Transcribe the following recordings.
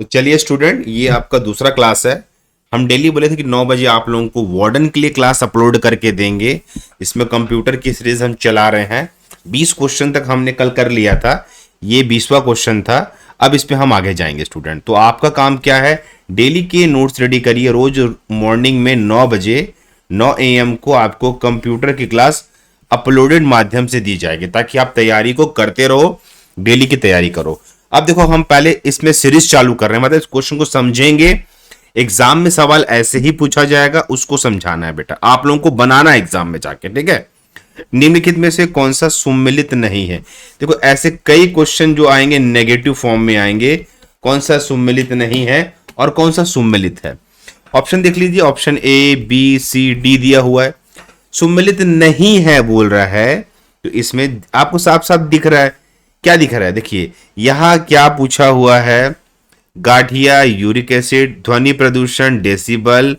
तो चलिए स्टूडेंट, ये आपका दूसरा क्लास है। हम डेली बोले थे कि 9 बजे आप लोगों को वार्डन के लिए क्लास अपलोड करके देंगे। इसमें कंप्यूटर की सीरीज हम चला रहे हैं। 20 क्वेश्चन तक हमने कल कर लिया था, ये 20वां क्वेश्चन था। अब इस पे हम आगे जाएंगे स्टूडेंट। तो आपका काम क्या है, डेली के नोट्स रेडी करिए। रोज मॉर्निंग में 9 बजे 9 AM को आपको कंप्यूटर की क्लास अपलोडेड माध्यम से दी जाएगी, ताकि आप तैयारी को करते रहो, डेली की तैयारी करो। अब देखो, हम पहले इसमें सीरीज चालू कर रहे हैं, मतलब इस क्वेश्चन को समझेंगे। एग्जाम में सवाल ऐसे ही पूछा जाएगा, उसको समझाना है बेटा, आप लोगों को बनाना है एग्जाम में जाके, ठीक है। निम्नलिखित में से कौन सा सुमेलित नहीं है? देखो, ऐसे कई क्वेश्चन जो आएंगे नेगेटिव फॉर्म में आएंगे। कौन सा सुमेलित नहीं है और कौन सा सुमेलित है? ऑप्शन देख लीजिए, option A, B, C, D दिया हुआ है। सुमेलित नहीं है बोल रहा है, तो इसमें आपको साफ साफ दिख रहा है। क्या दिख रहा है? देखिए यहां क्या पूछा हुआ है। गाठिया, यूरिक एसिड, ध्वनि प्रदूषण, डेसिबल,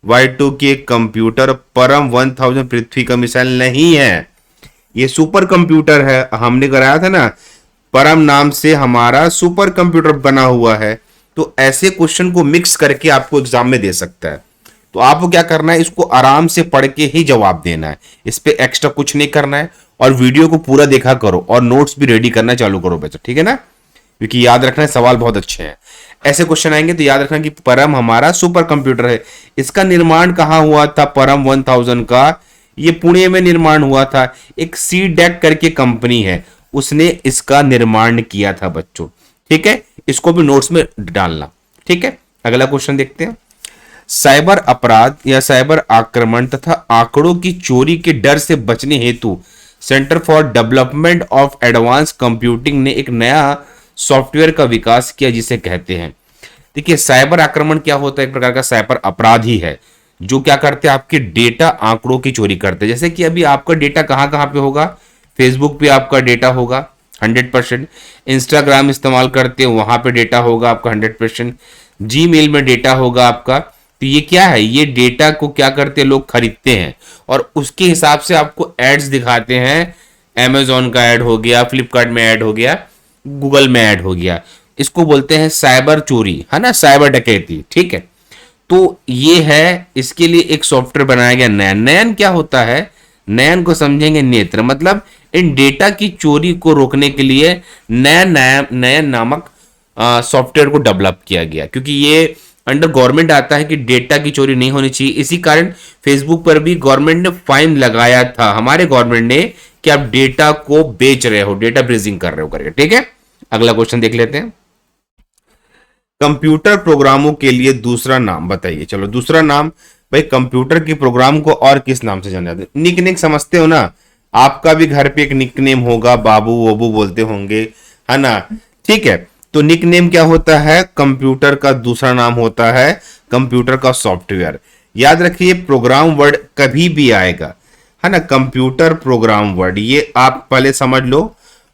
Y2K, कंप्यूटर, परम 1000 पृथ्वी का मिसाइल नहीं है। ये सुपर कंप्यूटर है, हमने कराया था ना, परम नाम से हमारा सुपर कंप्यूटर बना हुआ है। तो ऐसे क्वेश्चन को मिक्स करके आपको एग्जाम में दे सकता है। तो आपको क्या करना है, इसको आराम से पढ़ के ही जवाब देना है, इस पे एक्स्ट्रा कुछ नहीं करना है। और वीडियो को पूरा देखा करो और नोट्स भी रेडी करना चालू करो बच्चों, ठीक है ना, क्योंकि याद रखना है, सवाल बहुत अच्छे हैं। ऐसे क्वेश्चन आएंगे तो याद रखना कि परम हमारा सुपर कंप्यूटर है। इसका निर्माण कहां हुआ था? परम 1000 का ये पुणे में निर्माण हुआ था। एक सीडेक करके कंपनी है, उसने इसका निर्माण किया था बच्चों, ठीक है। इसको भी नोट्स में डालना, ठीक है। अगला क्वेश्चन देखते हैं। साइबर अपराध या साइबर आक्रमण तथा आंकड़ों की चोरी के डर से बचने हेतु centre for development of advance computing ने एक नया सॉफ्टवेयर का विकास किया, जिसे कहते हैं। देखिए, साइबर आक्रमण क्या होता है? एक प्रकार का साइबर अपराध ही है, जो क्या करते हैं, आपके डेटा, आंकड़ों की चोरी करते हैं। जैसे कि अभी आपका डेटा कहां कहां पे होगा? फेसबुक पे आपका डेटा होगा 100%। इंस्टाग्राम इस्तेमाल करते हैं, वहां पे डेटा होगा आपका 100%। जीमेल में डेटा होगा आपका। तो ये क्या है, ये डेटा को क्या करते हैं, लोग खरीदते हैं और उसके हिसाब से आपको एड्स दिखाते हैं। Amazon का ऐड हो गया, फ्लिपकार्ट में ऐड हो गया, गूगल में ऐड हो गया। इसको बोलते हैं साइबर चोरी, है ना, साइबर डकैती, ठीक है। तो ये है, इसके लिए एक सॉफ्टवेयर बनाया गया नयन। नयन क्या होता है? नयन को समझेंगे नेत्र, मतलब इन डेटा की चोरी को रोकने के लिए नयन नामक सॉफ्टवेयर को डेवलप किया गया, क्योंकि ये अंडर गवर्नमेंट आता है कि डेटा की चोरी नहीं होनी चाहिए। इसी कारण फेसबुक पर भी गवर्नमेंट ने फाइन लगाया था, हमारे गवर्नमेंट ने, कि आप डेटा को बेच रहे हो, डेटा ब्रीजिंग कर रहे हो करके, ठीक है। अगला क्वेश्चन देख लेते हैं। कंप्यूटर प्रोग्रामों के लिए दूसरा नाम बताइए। चलो, दूसरा नाम भाई, कंप्यूटर के प्रोग्राम को और किस नाम से जाना जाता है? निक समझते हो ना, आपका भी घर पे एक निकनेम होगा, बाबू वोबू बोलते होंगे, है ना, ठीक है। तो निकनेम क्या होता है? कंप्यूटर का दूसरा नाम होता है कंप्यूटर का सॉफ्टवेयर। याद रखिए, प्रोग्राम वर्ड कभी भी आएगा, है ना, कंप्यूटर प्रोग्राम वर्ड, ये आप पहले समझ लो।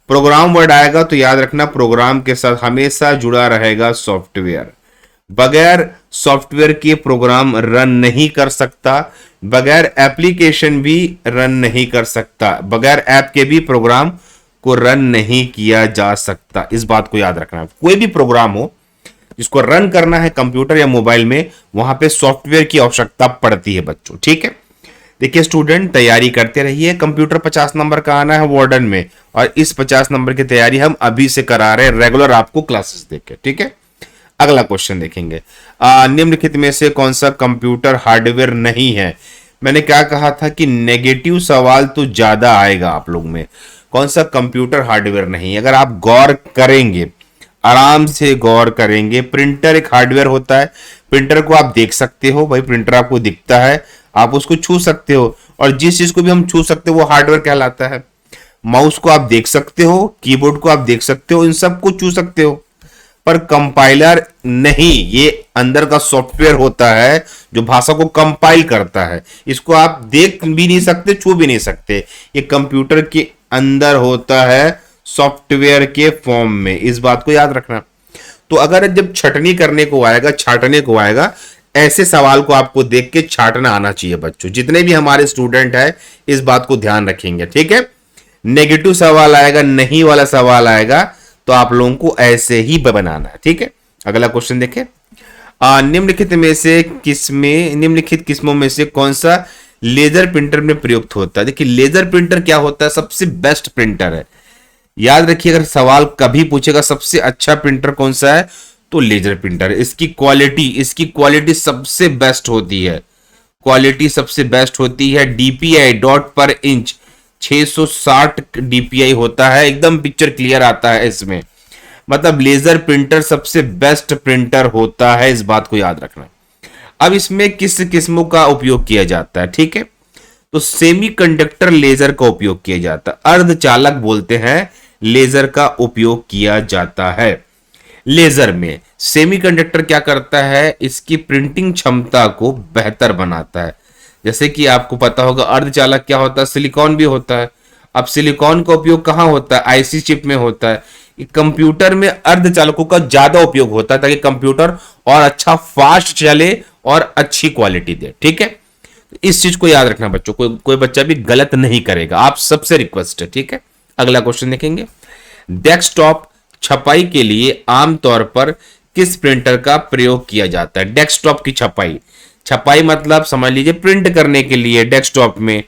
प्रोग्राम वर्ड आएगा तो याद रखना, प्रोग्राम के साथ हमेशा जुड़ा रहेगा सॉफ्टवेयर। बगैर सॉफ्टवेयर के प्रोग्राम रन नहीं कर सकता, बगैर एप्लीकेशन भी रन नहीं कर सकता, बगैर ऐप के भी प्रोग्राम को रन नहीं किया जा सकता। इस बात को याद रखना। कोई भी प्रोग्राम हो जिसको रन करना है कंप्यूटर या मोबाइल में, वहां पे सॉफ्टवेयर की आवश्यकता पड़ती है बच्चों, ठीक है। देखिए स्टूडेंट, तैयारी करते रहिए। कंप्यूटर 50 नंबर का आना है वार्डन में, और इस 50 नंबर की तैयारी हम अभी से करा रहे हैं, रेगुलर आपको क्लासेस देके, ठीक है। अगला क्वेश्चन देखेंगे। निम्नलिखित में से कौन सा कंप्यूटर हार्डवेयर नहीं है? मैंने क्या कहा था कि नेगेटिव सवाल तो ज्यादा आएगा आप लोग में। कौन सा कंप्यूटर हार्डवेयर नहीं? अगर आप गौर करेंगे, आराम से गौर करेंगे, प्रिंटर एक हार्डवेयर होता है। प्रिंटर को आप देख सकते हो, भाई प्रिंटर आपको दिखता है, आप उसको छू सकते हो, और जिस चीज को भी हम छू सकते हो वो हार्डवेयर कहलाता है। माउस को आप देख सकते हो, कीबोर्ड को आप देख सकते हो, इन सबको छू सकते हो, पर कंपाइलर नहीं। ये अंदर का सॉफ्टवेयर होता है जो भाषा को कंपाइल करता है। इसको आप देख भी नहीं सकते, छू भी नहीं सकते। ये कंप्यूटर के अंदर होता है, सॉफ्टवेयर के फॉर्म में। इस बात को याद रखना। तो अगर जब छटनी करने को आएगा, छाटने को आएगा, ऐसे सवाल को आपको देख के छाटना आना चाहिए बच्चों। जितने भी हमारे स्टूडेंट हैं इस बात को ध्यान रखेंगे, ठीक है। नेगेटिव सवाल आएगा, नहीं वाला सवाल आएगा, तो आप लोगों को ऐसे ही बनाना है, ठीक है। अगला क्वेश्चन देखें। निम्नलिखित किस्मों में से कौन सा लेजर प्रिंटर में प्रयुक्त होता है? देखिए लेजर प्रिंटर क्या होता है, सबसे बेस्ट प्रिंटर है। याद रखिए अगर सवाल कभी पूछेगा सबसे अच्छा प्रिंटर कौन सा है तो लेजर प्रिंटर है। इसकी क्वालिटी सबसे बेस्ट होती है, क्वालिटी सबसे बेस्ट होती है। डीपीआई डॉट पर इंच 660 डीपीआई होता है, एकदम पिक्चर क्लियर आता है इसमें। मतलब लेजर प्रिंटर सबसे बेस्ट प्रिंटर होता है, इस बात को याद रखना। अब इसमें किस किस्मों का उपयोग किया जाता है, ठीक है, तो सेमीकंडक्टर लेजर का उपयोग किया जाता है, अर्धचालक बोलते हैं लेजर का उपयोग किया जाता है। लेजर में सेमीकंडक्टर क्या करता है, इसकी प्रिंटिंग क्षमता को बेहतर बनाता है। जैसे कि आपको पता होगा अर्धचालक क्या होता है, सिलिकॉन भी होता है। अब सिलिकॉन का उपयोग कहां होता है, आईसी चिप में होता है। कंप्यूटर में अर्धचालकों का ज्यादा उपयोग होता है ताकि कंप्यूटर और अच्छा फास्ट चले और अच्छी क्वालिटी दे, ठीक है। इस चीज को याद रखना बच्चों, कोई बच्चा भी गलत नहीं करेगा, आप सबसे रिक्वेस्ट है, ठीक है। अगला क्वेश्चन देखेंगे। डेस्कटॉप छपाई के लिए आमतौर पर किस प्रिंटर का प्रयोग किया जाता है? डेस्कटॉप की छपाई मतलब समझ लीजिए प्रिंट करने के लिए डेस्कटॉप में।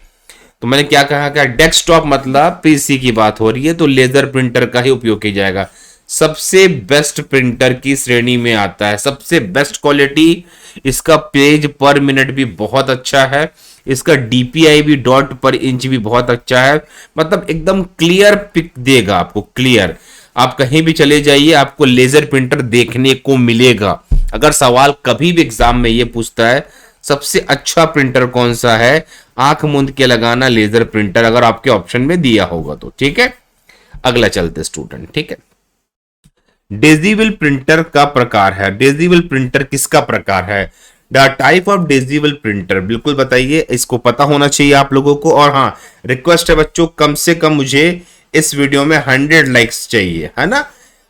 तो मैंने क्या कहा, क्या डेस्कटॉप मतलब पीसी की बात हो रही है तो लेजर प्रिंटर का ही उपयोग किया जाएगा। सबसे बेस्ट प्रिंटर की श्रेणी में आता है, सबसे बेस्ट क्वालिटी। इसका पेज पर मिनट भी बहुत अच्छा है, इसका डीपीआई भी डॉट पर इंच भी बहुत अच्छा है। मतलब एकदम क्लियर पिक देगा आपको, क्लियर। आप कहीं भी चले जाइए आपको लेजर प्रिंटर देखने को मिलेगा। अगर सवाल कभी भी एग्जाम में ये पूछता है सबसे अच्छा प्रिंटर कौन सा है, आंख मूंद के लगाना लेजर प्रिंटर, अगर आपके ऑप्शन में दिया होगा तो, ठीक है। अगला चलते स्टूडेंट, ठीक है। डेजिबल प्रिंटर का प्रकार है, डेजिबल प्रिंटर किसका प्रकार है? द टाइप ऑफ डेजिबल प्रिंटर, बिल्कुल बताइए, इसको पता होना चाहिए आप लोगों को। और हाँ रिक्वेस्ट है बच्चों, कम से कम मुझे इस वीडियो में 100 लाइक्स चाहिए, है ना।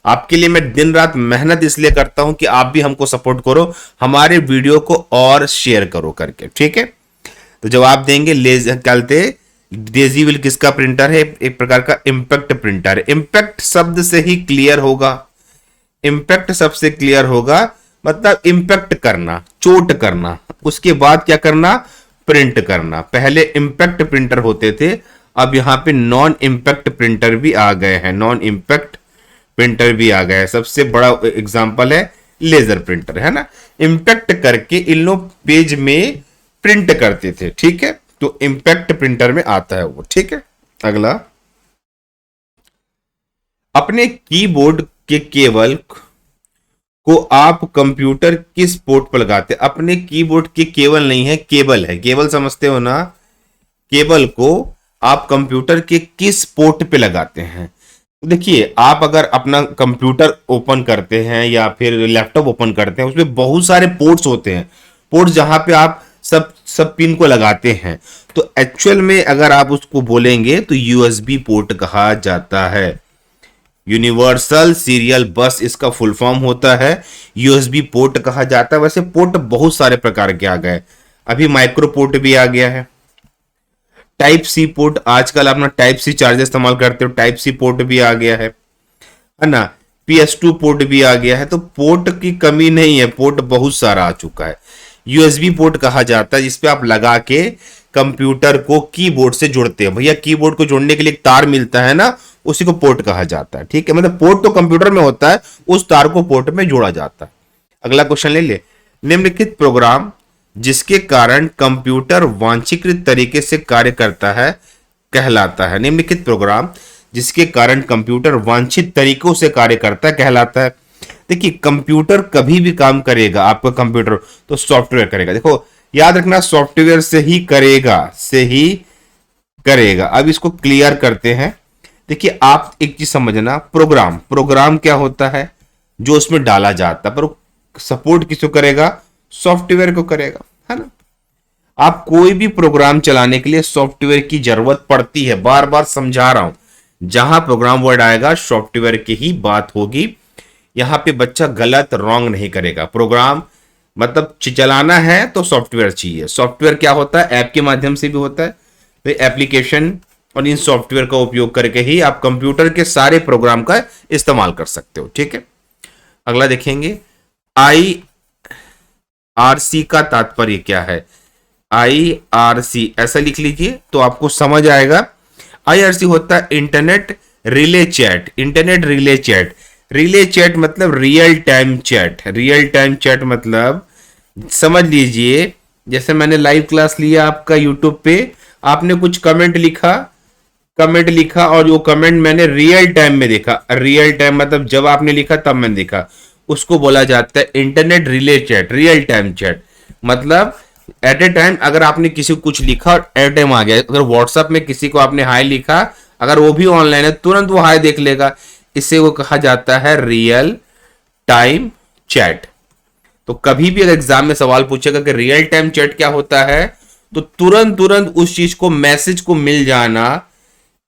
आपके लिए मैं दिन रात मेहनत इसलिए करता हूं कि आप भी हमको सपोर्ट करो, हमारे वीडियो को और शेयर करो करके, ठीक है। तो जवाब देंगे डेजिबल किसका प्रिंटर है? एक प्रकार का इंपैक्ट प्रिंटर है। इंपैक्ट शब्द से ही क्लियर होगा, इंपैक्ट सबसे क्लियर होगा, मतलब इंपैक्ट करना, चोट करना, उसके बाद क्या करना, प्रिंट करना। पहले इंपैक्ट प्रिंटर होते थे, अब यहां पे नॉन इंपैक्ट प्रिंटर भी आ गए हैं, नॉन इंपैक्ट प्रिंटर भी आ गया है। सबसे बड़ा एग्जांपल है लेजर प्रिंटर, है ना। इंपैक्ट करके इन लोग पेज में प्रिंट करते थे, ठीक है, तो इंपैक्ट प्रिंटर में आता है वो, ठीक है। अगला, अपने कीबोर्ड के केबल को आप कंप्यूटर किस पोर्ट पर लगाते हैं? अपने कीबोर्ड के केबल नहीं है, केबल है, केबल समझते हो ना। केबल को आप कंप्यूटर के किस पोर्ट पे लगाते हैं? देखिए आप अगर अपना कंप्यूटर ओपन करते हैं या फिर लैपटॉप ओपन करते हैं, उसमें बहुत सारे पोर्ट्स होते हैं, पोर्ट्स जहां पे आप सब पिन को लगाते हैं। तो एक्चुअल में अगर आप उसको बोलेंगे तो यूएसबी पोर्ट कहा जाता है, यूनिवर्सल सीरियल बस इसका फुल फॉर्म होता है, यूएसबी पोर्ट कहा जाता है। वैसे पोर्ट बहुत सारे प्रकार के आ गए, अभी माइक्रो पोर्ट भी आ गया है, टाइप सी पोर्ट, आजकल अपना टाइप सी चार्जर इस्तेमाल करते हो, टाइप सी पोर्ट भी आ गया है ना, PS2 पोर्ट भी आ गया है। तो पोर्ट की कमी नहीं है, पोर्ट बहुत सारा आ चुका है। यूएसबी पोर्ट कहा जाता है जिसपे आप लगा के कंप्यूटर को कीबोर्ड से जोड़ते हैं। भैया कीबोर्ड को जोड़ने के लिए एक तार मिलता है ना, उसी को पोर्ट कहा जाता है, ठीक है। मतलब पोर्ट तो कंप्यूटर में होता है, उस तार को पोर्ट में जोड़ा जाता है। अगला क्वेश्चन ले ले। निम्नलिखित प्रोग्राम जिसके कारण कंप्यूटर वांछित तरीके से कार्य करता है कहलाता है? निम्नलिखित प्रोग्राम जिसके कारण कंप्यूटर वांछित तरीकों से कार्य करता है कहलाता है। देखिए कंप्यूटर कभी भी काम करेगा, आपका कंप्यूटर तो सॉफ्टवेयर करेगा। देखो याद रखना, सॉफ्टवेयर से ही करेगा। अब इसको क्लियर करते हैं। देखिए आप एक चीज समझना, प्रोग्राम क्या होता है? जो उसमें डाला जाता है, पर सपोर्ट किसको करेगा? सॉफ्टवेयर को करेगा, है ना। आप कोई भी प्रोग्राम चलाने के लिए सॉफ्टवेयर की जरूरत पड़ती है, बार बार समझा रहा हूं। जहां प्रोग्राम वर्ड आएगा सॉफ्टवेयर की ही बात होगी। यहां पे बच्चा गलत रॉन्ग नहीं करेगा। प्रोग्राम मतलब चलाना है तो सॉफ्टवेयर चाहिए। सॉफ्टवेयर क्या होता है? ऐप के माध्यम से भी होता है, तो एप्लीकेशन और इन सॉफ्टवेयर का उपयोग करके ही आप कंप्यूटर के सारे प्रोग्राम का इस्तेमाल कर सकते हो, ठीक है। अगला देखेंगे, IRC का तात्पर्य क्या है? IRC ऐसा लिख लीजिए तो आपको समझ आएगा। IRC होता है internet relay chat. Internet relay chat, relay chat मतलब real time chat. Real time chat मतलब समझ लीजिए, जैसे मैंने लाइव क्लास लिया आपका यूट्यूब पे, आपने कुछ कमेंट लिखा और वो कमेंट मैंने रियल टाइम में देखा। रियल टाइम मतलब जब आपने लिखा तब मैंने देखा, उसको बोला जाता है internet relay chat, real time chat. मतलब एट ए टाइम अगर आपने किसी को कुछ लिखा और एट टाइम आ गया, अगर व्हाट्सएप में किसी को आपने हाई लिखा, अगर वो भी ऑनलाइन है तुरंत वो हाई देख लेगा, इसे वो कहा जाता है रियल टाइम चैट। तो कभी भी अगर एग्जाम में सवाल पूछेगा कि रियल टाइम चैट क्या होता है, तो तुरंत उस चीज को, मैसेज को मिल जाना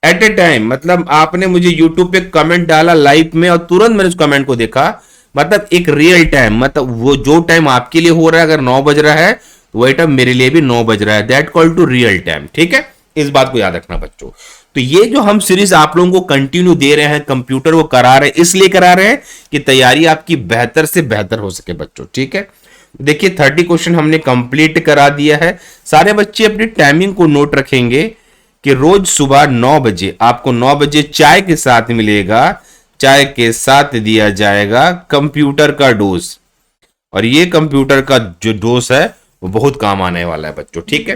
एट ए टाइम। मतलब आपने मुझे यूट्यूब पे कमेंट डाला लाइव में और तुरंत मैंने उस कमेंट को देखा, मतलब एक रियल टाइम, मतलब वो जो टाइम आपके लिए हो रहा है, अगर 9 बज रहा है तो वही टाइम मेरे लिए भी 9 बज रहा है। That call to real time. ठीक है, इस बात को याद रखना बच्चों। तो ये जो हम सीरीज आप लोगों को कंटिन्यू दे रहे हैं, कंप्यूटर वो करा रहे हैं, इसलिए करा रहे हैं कि तैयारी आपकी बेहतर से बेहतर हो सके बच्चों। ठीक है, देखिए 30 क्वेश्चन हमने कंप्लीट करा दिया है। सारे बच्चे अपनी टाइमिंग को नोट रखेंगे कि रोज सुबह 9 बजे आपको 9 बजे चाय के साथ मिलेगा, चाय के साथ दिया जाएगा कंप्यूटर का डोज। और ये कंप्यूटर का जो डोज है वो बहुत काम आने वाला है बच्चों। ठीक है,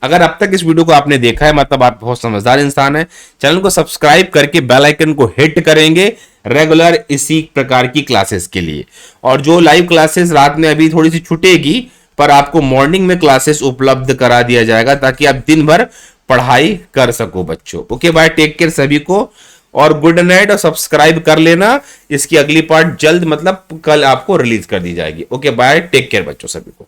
अगर अब तक इस वीडियो को आपने देखा है मतलब आप बहुत समझदार इंसान है। चैनल को सब्सक्राइब करके बेल आइकन को हिट करेंगे रेगुलर इसी प्रकार की क्लासेस के लिए। और जो लाइव क्लासेस रात में अभी थोड़ी सी छूटेगी, पर आपको मॉर्निंग में क्लासेस उपलब्ध करा दिया जाएगा ताकि आप दिन भर पढ़ाई कर सको बच्चों। ओके बाय, टेक केयर सभी को, और गुड नाइट। और सब्सक्राइब कर लेना, इसकी अगली पार्ट जल्द मतलब कल आपको रिलीज कर दी जाएगी। ओके बाय, टेक केयर बच्चों सभी को।